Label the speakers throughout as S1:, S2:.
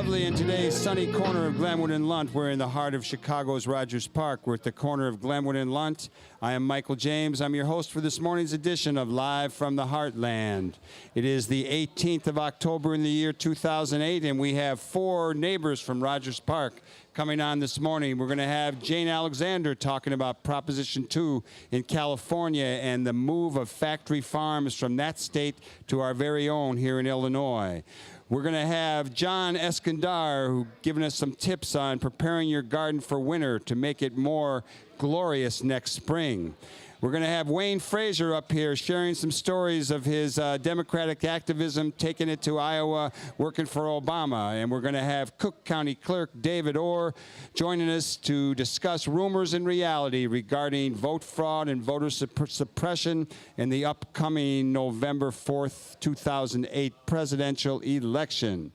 S1: lovely. In today's sunny corner of Glenwood and Lunt, we're in the heart of Chicago's Rogers Park. We're at the corner of Glenwood and Lunt. I am Michael James. I'm your host for this morning's edition of Live from the Heartland. It is the 18th of October in the year 2008, and we have four neighbors from Rogers Park coming on this morning. We're going to have Jane Alexander talking about Proposition 2 in California and the move of factory farms from that state to our very own here in Illinois. We're going to have John Eskandar, who giving us some tips on preparing your garden for winter to make it more glorious next spring. We're going to have Wayne Frazier up here sharing some stories of his Democratic activism, taking it to Iowa, working for Obama. And we're going to have Cook County Clerk David Orr joining us to discuss rumors and reality regarding vote fraud and voter suppression in the upcoming November 4th, 2008 presidential election.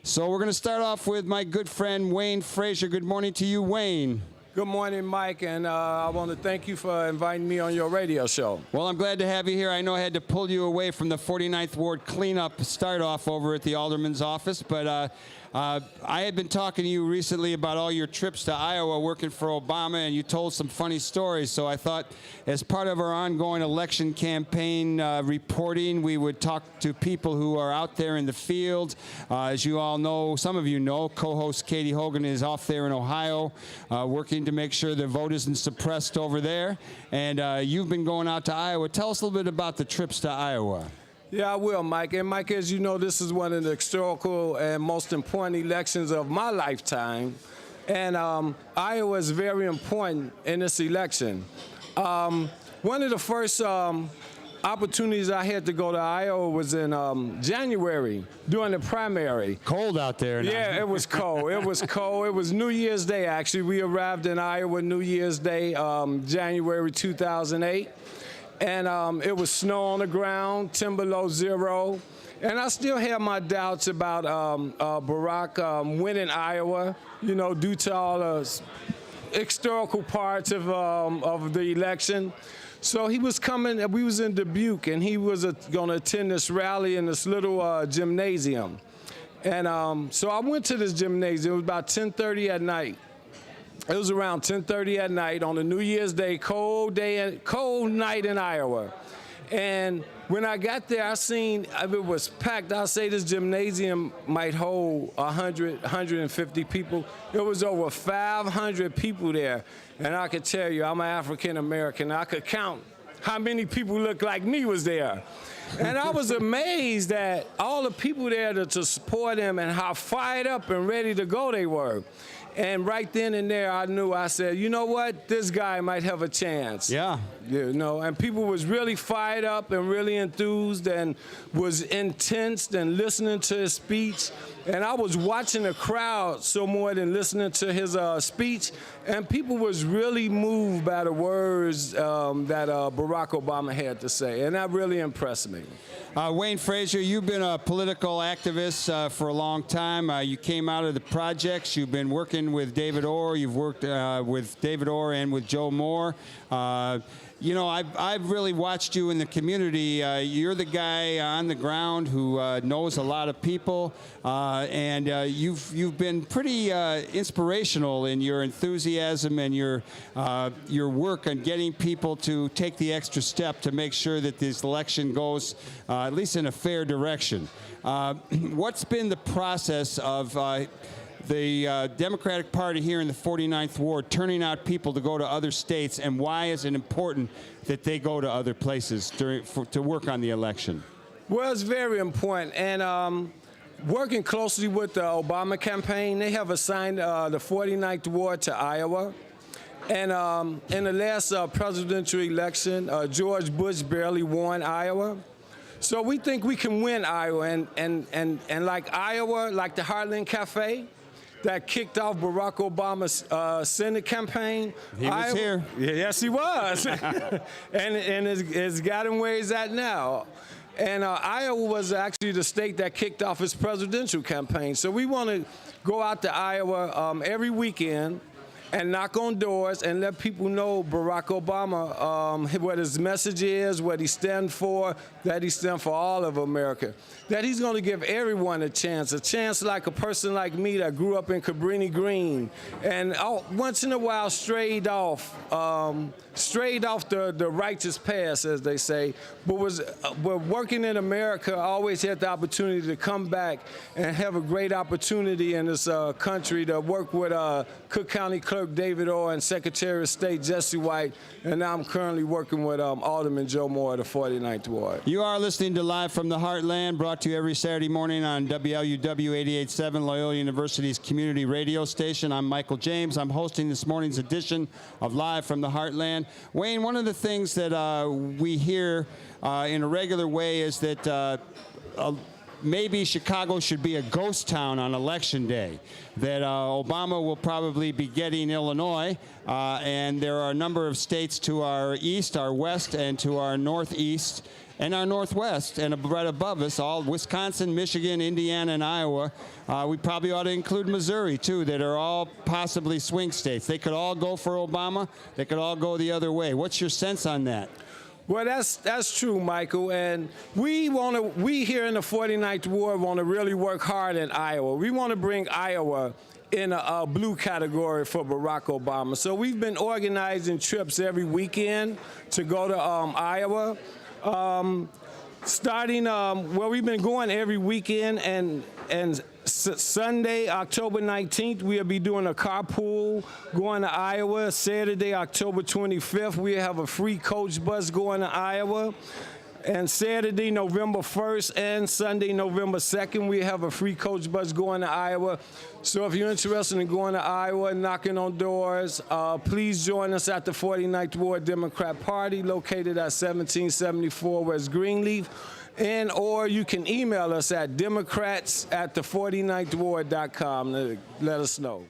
S1: So we're going to start off with my good friend Wayne Frazier. Good morning to you, Wayne.
S2: Good morning, Mike, and I want to thank you for inviting me on your radio show.
S1: Well, I'm glad to have you here. I know I had to pull you away from the 49th Ward cleanup start-off over at the Alderman's office, but I had been talking to you recently about all your trips to Iowa working for Obama, and you told some funny stories. So I thought as part of our ongoing election campaign reporting, we would talk to people who are out there in the field. As you all know, some of you know, co-host Katie Hogan is off there in Ohio working to make sure the vote isn't suppressed over there. And you've been going out to Iowa. Tell us a little bit about the trips to Iowa.
S2: Yeah, I will, Mike. And, Mike, as you know, this is one of the historical and most important elections of my lifetime. And Iowa is very important in this election. One of the first opportunities I had to go to Iowa was in January during the primary.
S1: Cold out there now.
S2: Yeah, it was cold. It was cold. It was New Year's Day, actually. We arrived in Iowa New Year's Day, January 2008. And it was snow on the ground, 10 below zero. And I still have my doubts about Barrack winning Iowa, you know, due to all the historical parts of the election. So he was coming, we was in Dubuque, and he was going to attend this rally in this little gymnasium. And so I went to this gymnasium. It was about 10:30 at night. It was around 10:30 at night on a New Year's Day, cold night in Iowa. And when I got there, I seen it was packed. I'll say this gymnasium might hold 100, 150 people. There was over 500 people there. And I could tell you, I'm an African American. I could count how many people looked like me was there. And I was amazed at all the people there to support him and how fired up and ready to go they were. And right then and there, I said, you know what? This guy might have a chance.
S1: Yeah.
S2: You know, and people was really fired up and really enthused and was intense and listening to his speech. And I was watching the crowd so more than listening to his speech. And people was really moved by the words that Barrack Obama had to say. And that really impressed me.
S1: Wayne Frazier, you've been a political activist for a long time. You came out of the projects. You've been working with David Orr. You've worked with David Orr and with Joe Moore. You know, I've really watched you in the community. You're the guy on the ground who knows a lot of people, and you've been pretty inspirational in your enthusiasm and your work on getting people to take the extra step to make sure that this election goes at least in a fair direction. What's been the process of the Democratic Party here in the 49th Ward turning out people to go to other states, and why is it important that they go to other places to work on the election?
S2: Well, it's very important. And working closely with the Obama campaign, they have assigned the 49th Ward to Iowa. And in the last presidential election, George Bush barely won Iowa. So we think we can win Iowa. And like Iowa, like the Heartland Cafe, that kicked off Barack Obama's Senate campaign.
S1: He was here.
S2: Yes, he was. and it's got him where he's at now. And Iowa was actually the state that kicked off his presidential campaign. So we want to go out to Iowa every weekend and knock on doors and let people know Barack Obama, what his message is, what he stands for, that he stands for all of America, that he's going to give everyone a chance like a person like me that grew up in Cabrini Green and once in a while strayed off the righteous path, as they say, but working in America, I always had the opportunity to come back and have a great opportunity in this country to work with Cook County Clerk David Orr and Secretary of State Jesse White, and now I'm currently working with Alderman Joe Moore of the 49th Ward.
S1: You are listening to Live from the Heartland, brought to you every Saturday morning on WLUW 88.7, Loyola University's community radio station. I'm Michael James. I'm hosting this morning's edition of Live from the Heartland. Wayne, one of the things that we hear in a regular way is that maybe Chicago should be a ghost town on Election Day, that Obama will probably be getting Illinois, and there are a number of states to our east, our west, and to our northeast, and our northwest, and right above us, all Wisconsin, Michigan, Indiana, and Iowa. We probably ought to include Missouri, too, that are all possibly swing states. They could all go for Obama. They could all go the other way. What's your sense on that?
S2: Well, that's true, Michael, and we here in the 49th Ward want to really work hard in Iowa. We want to bring Iowa in a blue category for Barack Obama. So we've been organizing trips every weekend to go to Iowa. We've been going every weekend, and Sunday, October 19th, we'll be doing a carpool going to Iowa. Saturday, October 25th, we'll have a free coach bus going to Iowa. And Saturday, November 1st, and Sunday, November 2nd, we have a free coach bus going to Iowa. So if you're interested in going to Iowa and knocking on doors, please join us at the 49th Ward Democrat Party, located at 1774 West Greenleaf. Or you can email us at democrats@the49thward.com. Let us know.